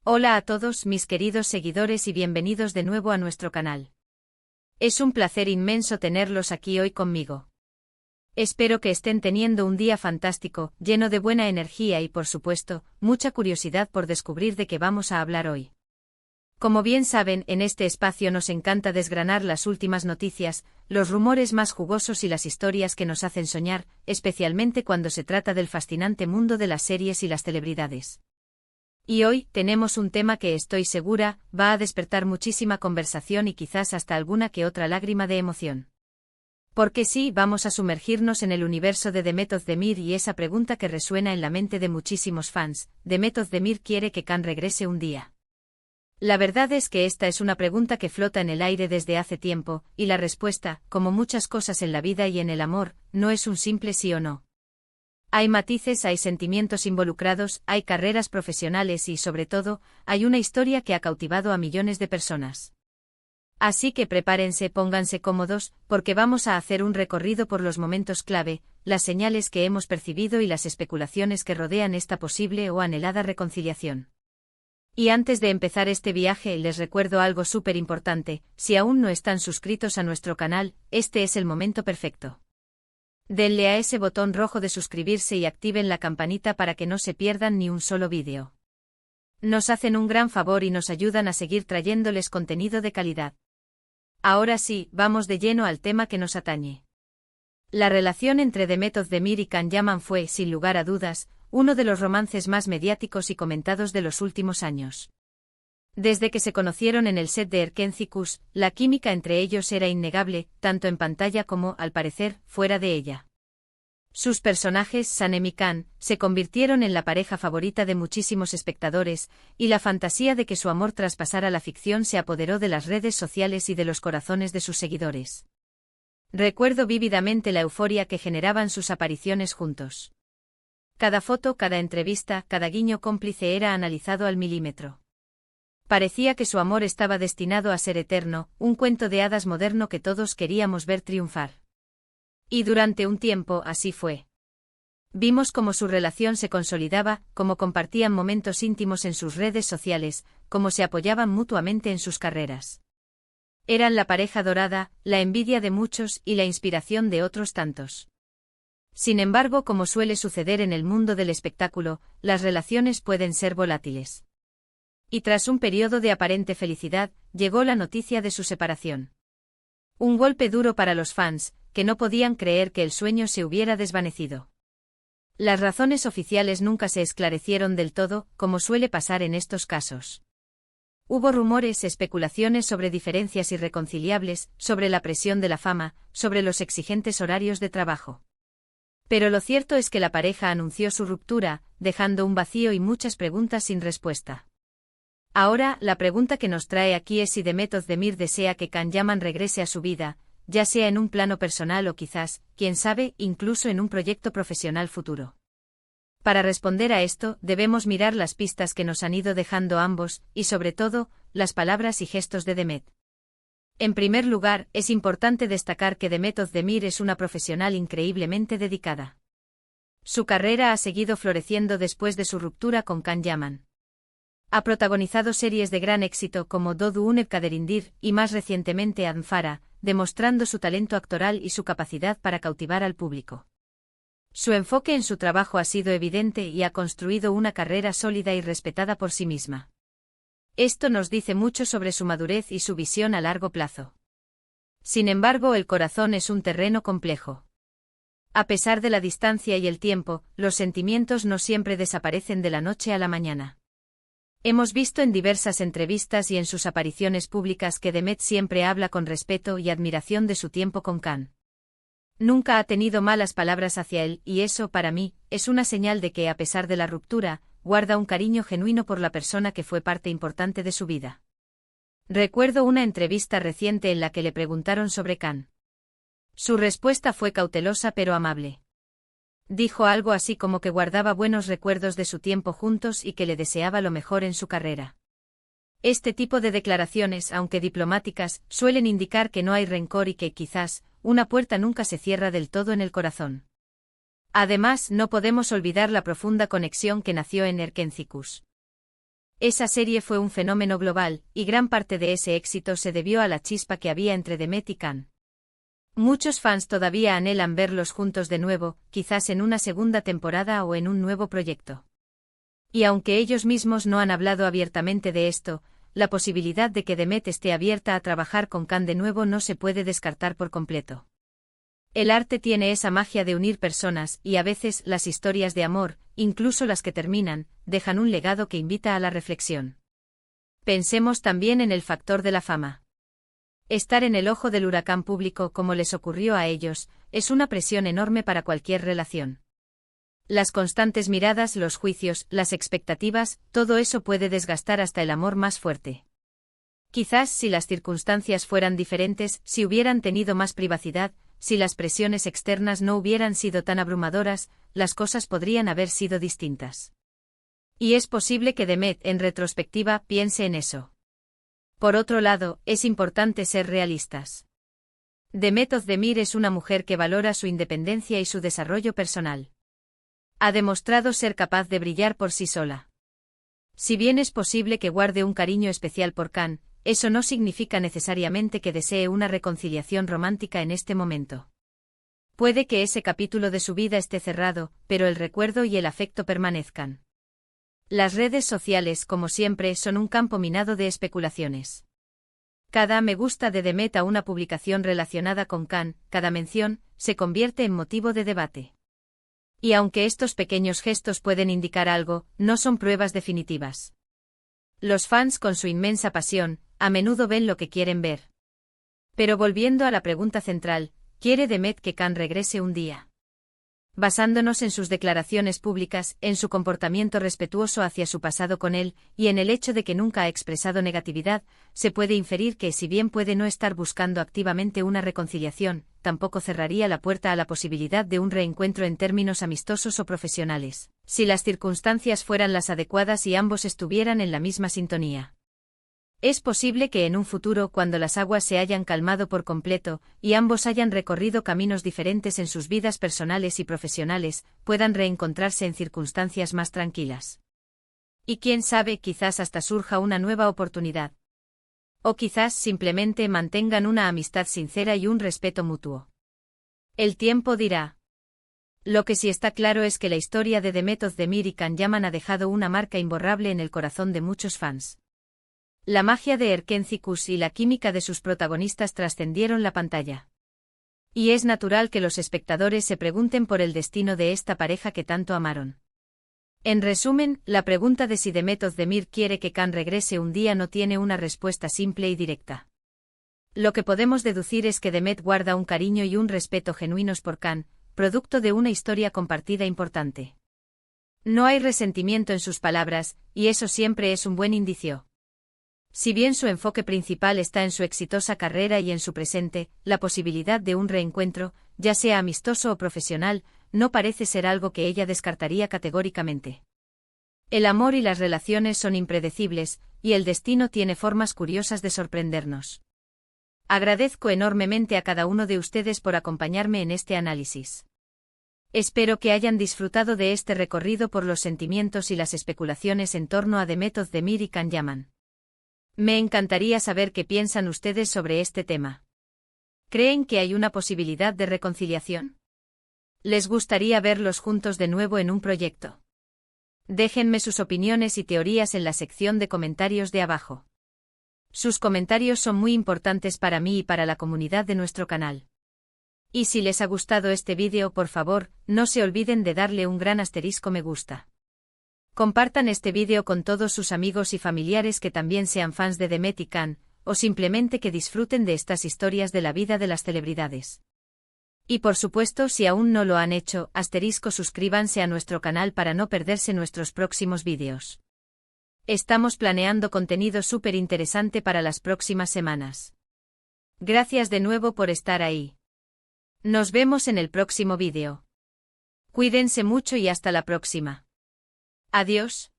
Hola a todos mis queridos seguidores y bienvenidos de nuevo a nuestro canal. Es un placer inmenso tenerlos aquí hoy conmigo. Espero que estén teniendo un día fantástico, lleno de buena energía y por supuesto, mucha curiosidad por descubrir de qué vamos a hablar hoy. Como bien saben, en este espacio nos encanta desgranar las últimas noticias, los rumores más jugosos y las historias que nos hacen soñar, especialmente cuando se trata del fascinante mundo de las series y las celebridades. Y hoy tenemos un tema que estoy segura va a despertar muchísima conversación y quizás hasta alguna que otra lágrima de emoción. Porque sí, vamos a sumergirnos en el universo de Demet Özdemir y esa pregunta que resuena en la mente de muchísimos fans: ¿Demet Özdemir quiere que Can regrese un día? La verdad es que esta es una pregunta que flota en el aire desde hace tiempo, y la respuesta, como muchas cosas en la vida y en el amor, no es un simple sí o no. Hay matices, hay sentimientos involucrados, hay carreras profesionales y, sobre todo, hay una historia que ha cautivado a millones de personas. Así que prepárense, pónganse cómodos, porque vamos a hacer un recorrido por los momentos clave, las señales que hemos percibido y las especulaciones que rodean esta posible o anhelada reconciliación. Y antes de empezar este viaje, les recuerdo algo súper importante: si aún no están suscritos a nuestro canal, este es el momento perfecto. Denle a ese botón rojo de suscribirse y activen la campanita para que no se pierdan ni un solo vídeo. Nos hacen un gran favor y nos ayudan a seguir trayéndoles contenido de calidad. Ahora sí, vamos de lleno al tema que nos atañe. La relación entre Demet Özdemir y Can Yaman fue, sin lugar a dudas, uno de los romances más mediáticos y comentados de los últimos años. Desde que se conocieron en el set de Erkenzikuz, la química entre ellos era innegable, tanto en pantalla como, al parecer, fuera de ella. Sus personajes, Sanem y Can, se convirtieron en la pareja favorita de muchísimos espectadores, y la fantasía de que su amor traspasara la ficción se apoderó de las redes sociales y de los corazones de sus seguidores. Recuerdo vívidamente la euforia que generaban sus apariciones juntos. Cada foto, cada entrevista, cada guiño cómplice era analizado al milímetro. Parecía que su amor estaba destinado a ser eterno, un cuento de hadas moderno que todos queríamos ver triunfar. Y durante un tiempo así fue. Vimos cómo su relación se consolidaba, cómo compartían momentos íntimos en sus redes sociales, cómo se apoyaban mutuamente en sus carreras. Eran la pareja dorada, la envidia de muchos y la inspiración de otros tantos. Sin embargo, como suele suceder en el mundo del espectáculo, las relaciones pueden ser volátiles. Y tras un periodo de aparente felicidad, llegó la noticia de su separación. Un golpe duro para los fans, que no podían creer que el sueño se hubiera desvanecido. Las razones oficiales nunca se esclarecieron del todo, como suele pasar en estos casos. Hubo rumores, especulaciones sobre diferencias irreconciliables, sobre la presión de la fama, sobre los exigentes horarios de trabajo. Pero lo cierto es que la pareja anunció su ruptura, dejando un vacío y muchas preguntas sin respuesta. Ahora, la pregunta que nos trae aquí es si Demet Özdemir desea que Can Yaman regrese a su vida, ya sea en un plano personal o quizás, quién sabe, incluso en un proyecto profesional futuro. Para responder a esto, debemos mirar las pistas que nos han ido dejando ambos, y sobre todo, las palabras y gestos de Demet. En primer lugar, es importante destacar que Demet Özdemir es una profesional increíblemente dedicada. Su carrera ha seguido floreciendo después de su ruptura con Can Yaman. Ha protagonizado series de gran éxito como Doğduğun Kaderindir y más recientemente Anfara, demostrando su talento actoral y su capacidad para cautivar al público. Su enfoque en su trabajo ha sido evidente y ha construido una carrera sólida y respetada por sí misma. Esto nos dice mucho sobre su madurez y su visión a largo plazo. Sin embargo, el corazón es un terreno complejo. A pesar de la distancia y el tiempo, los sentimientos no siempre desaparecen de la noche a la mañana. Hemos visto en diversas entrevistas y en sus apariciones públicas que Demet siempre habla con respeto y admiración de su tiempo con Can. Nunca ha tenido malas palabras hacia él, y eso, para mí, es una señal de que, a pesar de la ruptura, guarda un cariño genuino por la persona que fue parte importante de su vida. Recuerdo una entrevista reciente en la que le preguntaron sobre Can. Su respuesta fue cautelosa pero amable. Dijo algo así como que guardaba buenos recuerdos de su tiempo juntos y que le deseaba lo mejor en su carrera. Este tipo de declaraciones, aunque diplomáticas, suelen indicar que no hay rencor y que, quizás, una puerta nunca se cierra del todo en el corazón. Además, no podemos olvidar la profunda conexión que nació en Erkenzikuz. Esa serie fue un fenómeno global, y gran parte de ese éxito se debió a la chispa que había entre Demet y Can. Muchos fans todavía anhelan verlos juntos de nuevo, quizás en una segunda temporada o en un nuevo proyecto. Y aunque ellos mismos no han hablado abiertamente de esto, la posibilidad de que Demet esté abierta a trabajar con Can de nuevo no se puede descartar por completo. El arte tiene esa magia de unir personas y a veces las historias de amor, incluso las que terminan, dejan un legado que invita a la reflexión. Pensemos también en el factor de la fama. Estar en el ojo del huracán público como les ocurrió a ellos, es una presión enorme para cualquier relación. Las constantes miradas, los juicios, las expectativas, todo eso puede desgastar hasta el amor más fuerte. Quizás si las circunstancias fueran diferentes, si hubieran tenido más privacidad, si las presiones externas no hubieran sido tan abrumadoras, las cosas podrían haber sido distintas. Y es posible que Demet, en retrospectiva, piense en eso. Por otro lado, es importante ser realistas. Demet Özdemir es una mujer que valora su independencia y su desarrollo personal. Ha demostrado ser capaz de brillar por sí sola. Si bien es posible que guarde un cariño especial por Can, eso no significa necesariamente que desee una reconciliación romántica en este momento. Puede que ese capítulo de su vida esté cerrado, pero el recuerdo y el afecto permanezcan. Las redes sociales, como siempre, son un campo minado de especulaciones. Cada me gusta de Demet a una publicación relacionada con Can, cada mención, se convierte en motivo de debate. Y aunque estos pequeños gestos pueden indicar algo, no son pruebas definitivas. Los fans, con su inmensa pasión, a menudo ven lo que quieren ver. Pero volviendo a la pregunta central, ¿quiere Demet que Can regrese un día? Basándonos en sus declaraciones públicas, en su comportamiento respetuoso hacia su pasado con él, y en el hecho de que nunca ha expresado negatividad, se puede inferir que si bien puede no estar buscando activamente una reconciliación, tampoco cerraría la puerta a la posibilidad de un reencuentro en términos amistosos o profesionales, si las circunstancias fueran las adecuadas y ambos estuvieran en la misma sintonía. Es posible que en un futuro, cuando las aguas se hayan calmado por completo, y ambos hayan recorrido caminos diferentes en sus vidas personales y profesionales, puedan reencontrarse en circunstancias más tranquilas. Y quién sabe, quizás hasta surja una nueva oportunidad. O quizás simplemente mantengan una amistad sincera y un respeto mutuo. El tiempo dirá. Lo que sí está claro es que la historia de Demet Özdemir y Can Yaman ha dejado una marca imborrable en el corazón de muchos fans. La magia de Erken Cikus y la química de sus protagonistas trascendieron la pantalla. Y es natural que los espectadores se pregunten por el destino de esta pareja que tanto amaron. En resumen, la pregunta de si Demet Özdemir quiere que Can regrese un día no tiene una respuesta simple y directa. Lo que podemos deducir es que Demet guarda un cariño y un respeto genuinos por Can, producto de una historia compartida importante. No hay resentimiento en sus palabras, y eso siempre es un buen indicio. Si bien su enfoque principal está en su exitosa carrera y en su presente, la posibilidad de un reencuentro, ya sea amistoso o profesional, no parece ser algo que ella descartaría categóricamente. El amor y las relaciones son impredecibles, y el destino tiene formas curiosas de sorprendernos. Agradezco enormemente a cada uno de ustedes por acompañarme en este análisis. Espero que hayan disfrutado de este recorrido por los sentimientos y las especulaciones en torno a Demet Özdemir y Can Yaman. Me encantaría saber qué piensan ustedes sobre este tema. ¿Creen que hay una posibilidad de reconciliación? ¿Les gustaría verlos juntos de nuevo en un proyecto? Déjenme sus opiniones y teorías en la sección de comentarios de abajo. Sus comentarios son muy importantes para mí y para la comunidad de nuestro canal. Y si les ha gustado este vídeo, por favor, no se olviden de darle un gran asterisco me gusta. Compartan este vídeo con todos sus amigos y familiares que también sean fans de Demet y Can, o simplemente que disfruten de estas historias de la vida de las celebridades. Y por supuesto, si aún no lo han hecho, suscríbanse a nuestro canal para no perderse nuestros próximos vídeos. Estamos planeando contenido súper interesante para las próximas semanas. Gracias de nuevo por estar ahí. Nos vemos en el próximo vídeo. Cuídense mucho y hasta la próxima. Adiós.